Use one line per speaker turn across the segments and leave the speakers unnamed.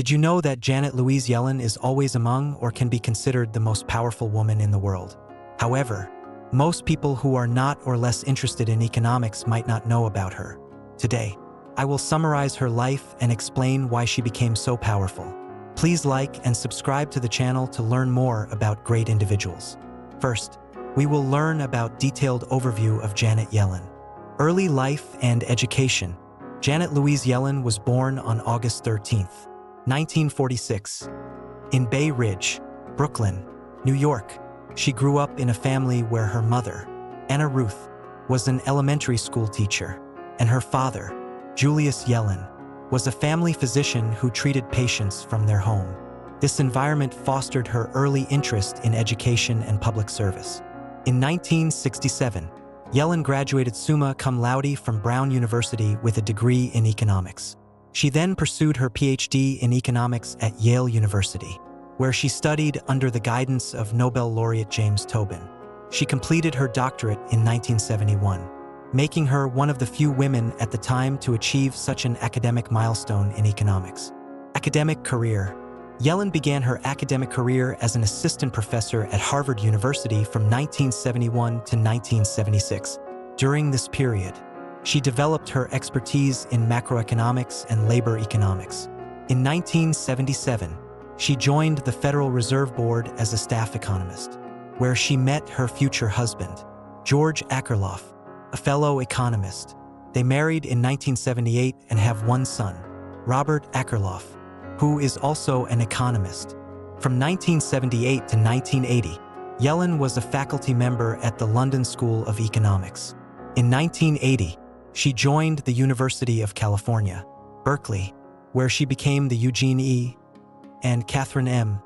Did you know that Janet Louise Yellen is always among or can be considered the most powerful woman in the world? However, most people who are not or less interested in economics might not know about her. Today, I will summarize her life and explain why she became so powerful. Please like and subscribe to the channel to learn more about great individuals. First, we will learn about detailed overview of Janet Yellen. Early life and education. Janet Louise Yellen was born on August 13, 1946, in Bay Ridge, Brooklyn, New York. She grew up in a family where her mother, Anna Ruth, was an elementary school teacher, and her father, Julius Yellen, was a family physician who treated patients from their home. This environment fostered her early interest in education and public service. In 1967, Yellen graduated summa cum laude from Brown University with a degree in economics. She then pursued her PhD in economics at Yale University, where she studied under the guidance of Nobel laureate James Tobin. She completed her doctorate in 1971, making her one of the few women at the time to achieve such an academic milestone in economics. Academic career. Yellen began her academic career as an assistant professor at Harvard University from 1971 to 1976. During this period, she developed her expertise in macroeconomics and labor economics. In 1977, she joined the Federal Reserve Board as a staff economist, where she met her future husband, George Akerlof, a fellow economist. They married in 1978 and have one son, Robert Akerlof, who is also an economist. From 1978 to 1980, Yellen was a faculty member at the London School of Economics. In 1980, she joined the University of California, Berkeley, where she became the Eugene E. and Catherine M.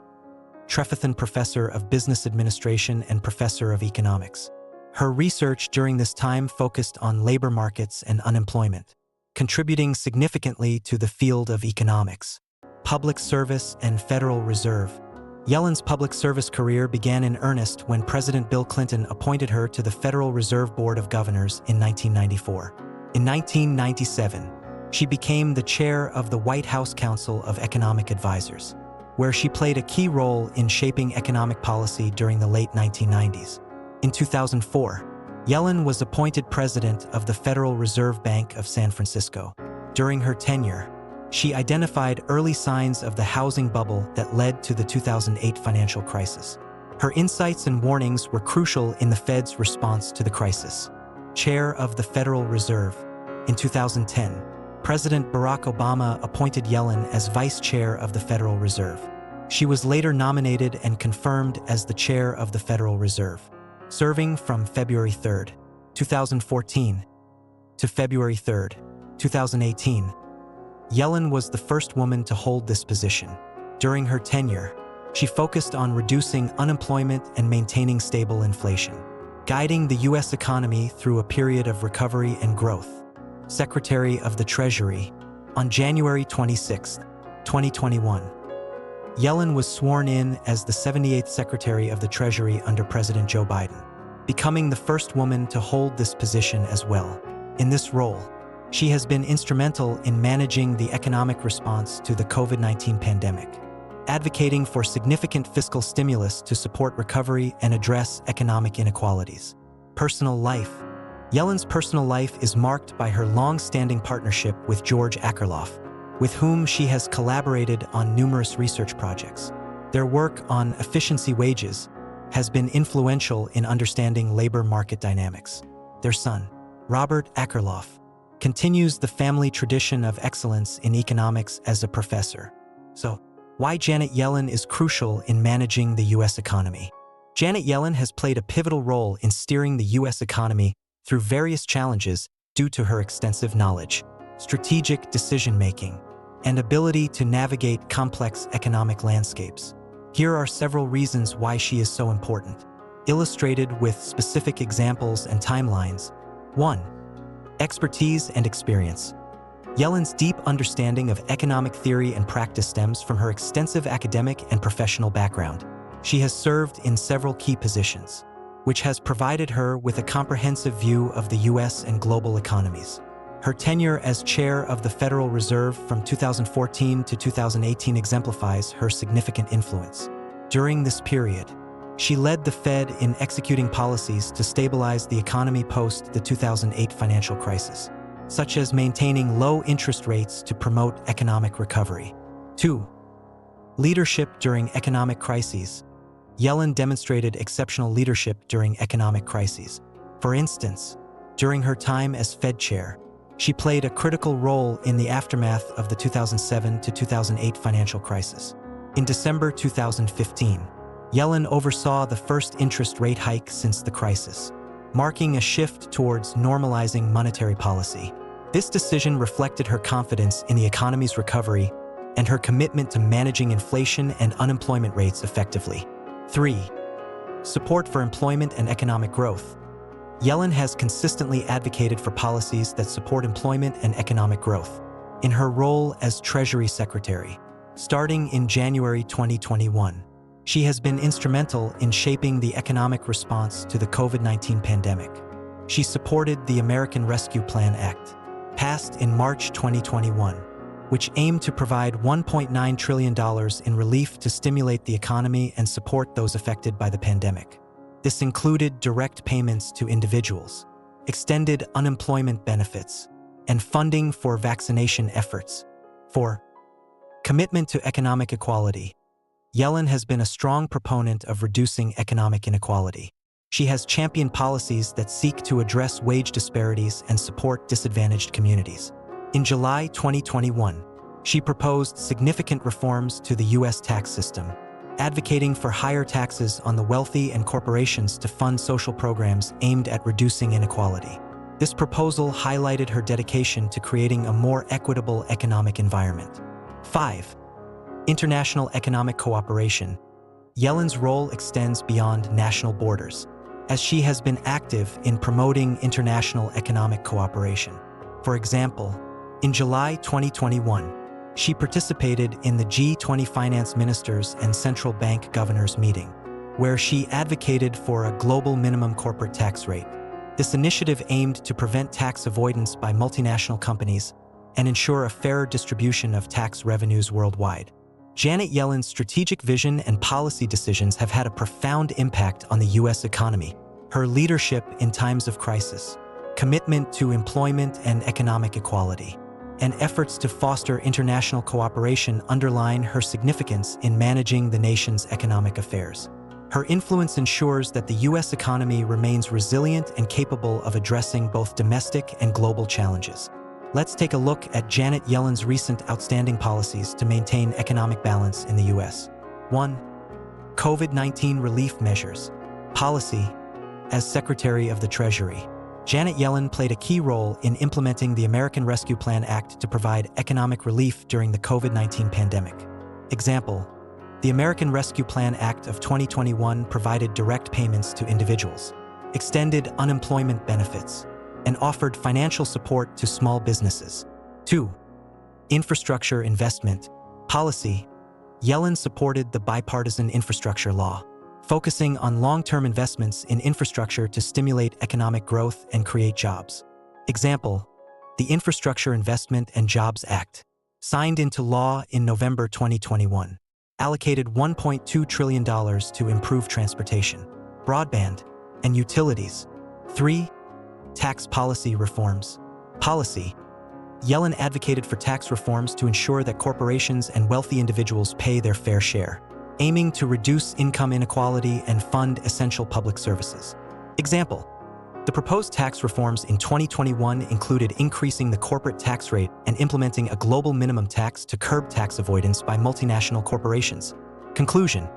Trefethen Professor of Business Administration and Professor of Economics. Her research during this time focused on labor markets and unemployment, contributing significantly to the field of economics. Public service and Federal Reserve. Yellen's public service career began in earnest when President Bill Clinton appointed her to the Federal Reserve Board of Governors in 1994. In 1997, she became the chair of the White House Council of Economic Advisors, where she played a key role in shaping economic policy during the late 1990s. In 2004, Yellen was appointed president of the Federal Reserve Bank of San Francisco. During her tenure, she identified early signs of the housing bubble that led to the 2008 financial crisis. Her insights and warnings were crucial in the Fed's response to the crisis. Chair of the Federal Reserve. In 2010, President Barack Obama appointed Yellen as vice chair of the Federal Reserve. She was later nominated and confirmed as the chair of the Federal Reserve, serving from February 3, 2014 to February 3, 2018. Yellen was the first woman to hold this position. During her tenure, she focused on reducing unemployment and maintaining stable inflation, guiding the U.S. economy through a period of recovery and growth. Secretary of the Treasury. On January 26, 2021, Yellen was sworn in as the 78th Secretary of the Treasury under President Joe Biden, becoming the first woman to hold this position as well. In this role, she has been instrumental in managing the economic response to the COVID-19 pandemic, advocating for significant fiscal stimulus to support recovery and address economic inequalities. Personal life. Yellen's personal life is marked by her long-standing partnership with George Akerlof, with whom she has collaborated on numerous research projects. Their work on efficiency wages has been influential in understanding labor market dynamics. Their son, Robert Akerlof, continues the family tradition of excellence in economics as a professor. So, why Janet Yellen is crucial in managing the U.S. economy? Janet Yellen has played a pivotal role in steering the U.S. economy through various challenges due to her extensive knowledge, strategic decision-making, and ability to navigate complex economic landscapes. Here are several reasons why she is so important, illustrated with specific examples and timelines. 1. Expertise and experience. Yellen's deep understanding of economic theory and practice stems from her extensive academic and professional background. She has served in several key positions, which has provided her with a comprehensive view of the U.S. and global economies. Her tenure as chair of the Federal Reserve from 2014 to 2018 exemplifies her significant influence. During this period, she led the Fed in executing policies to stabilize the economy post the 2008 financial crisis, such as maintaining low interest rates to promote economic recovery. 2. Leadership during economic crises. Yellen demonstrated exceptional leadership during economic crises. For instance, during her time as Fed chair, she played a critical role in the aftermath of the 2007 to 2008 financial crisis. In December 2015, Yellen oversaw the first interest rate hike since the crisis, marking a shift towards normalizing monetary policy. This decision reflected her confidence in the economy's recovery and her commitment to managing inflation and unemployment rates effectively. 3. Support for employment and economic growth. Yellen has consistently advocated for policies that support employment and economic growth. In her role as Treasury Secretary, starting in January 2021, she has been instrumental in shaping the economic response to the COVID-19 pandemic. She supported the American Rescue Plan Act, passed in March 2021, which aimed to provide $1.9 trillion in relief to stimulate the economy and support those affected by the pandemic. This included direct payments to individuals, extended unemployment benefits, and funding for vaccination efforts. 4. Commitment to economic equality. Yellen has been a strong proponent of reducing economic inequality. She has championed policies that seek to address wage disparities and support disadvantaged communities. In July 2021, she proposed significant reforms to the U.S. tax system, advocating for higher taxes on the wealthy and corporations to fund social programs aimed at reducing inequality. This proposal highlighted her dedication to creating a more equitable economic environment. 5. International economic cooperation. Yellen's role extends beyond national borders, as she has been active in promoting international economic cooperation. For example, in July 2021, she participated in the G20 finance ministers and central bank governors meeting, where she advocated for a global minimum corporate tax rate. This initiative aimed to prevent tax avoidance by multinational companies and ensure a fairer distribution of tax revenues worldwide. Janet Yellen's strategic vision and policy decisions have had a profound impact on the U.S. economy. Her leadership in times of crisis, commitment to employment and economic equality, and efforts to foster international cooperation underline her significance in managing the nation's economic affairs. Her influence ensures that the U.S. economy remains resilient and capable of addressing both domestic and global challenges. Let's take a look at Janet Yellen's recent outstanding policies to maintain economic balance in the U.S. 1. COVID-19 relief measures. Policy. As Secretary of the Treasury, Janet Yellen played a key role in implementing the American Rescue Plan Act to provide economic relief during the COVID-19 pandemic. Example: the American Rescue Plan Act of 2021 provided direct payments to individuals, extended unemployment benefits, and offered financial support to small businesses. 2. Infrastructure investment. Policy. Yellen supported the bipartisan infrastructure law, focusing on long-term investments in infrastructure to stimulate economic growth and create jobs. Example: the Infrastructure Investment and Jobs Act, signed into law in November 2021, allocated $1.2 trillion to improve transportation, broadband, and utilities. 3. Tax policy reforms. Policy. Yellen advocated for tax reforms to ensure that corporations and wealthy individuals pay their fair share, aiming to reduce income inequality and fund essential public services. Example: the proposed tax reforms in 2021 included increasing the corporate tax rate and implementing a global minimum tax to curb tax avoidance by multinational corporations. Conclusion: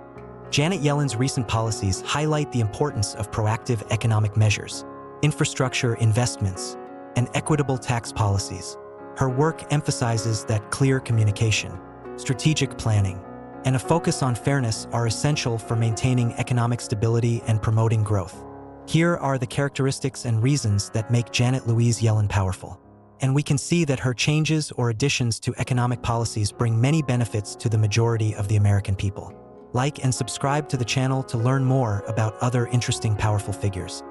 Janet Yellen's recent policies highlight the importance of proactive economic measures, infrastructure investments, and equitable tax policies. Her work emphasizes that clear communication, strategic planning, and a focus on fairness are essential for maintaining economic stability and promoting growth. Here are the characteristics and reasons that make Janet Louise Yellen powerful. And we can see that her changes or additions to economic policies bring many benefits to the majority of the American people. Like and subscribe to the channel to learn more about other interesting, powerful figures.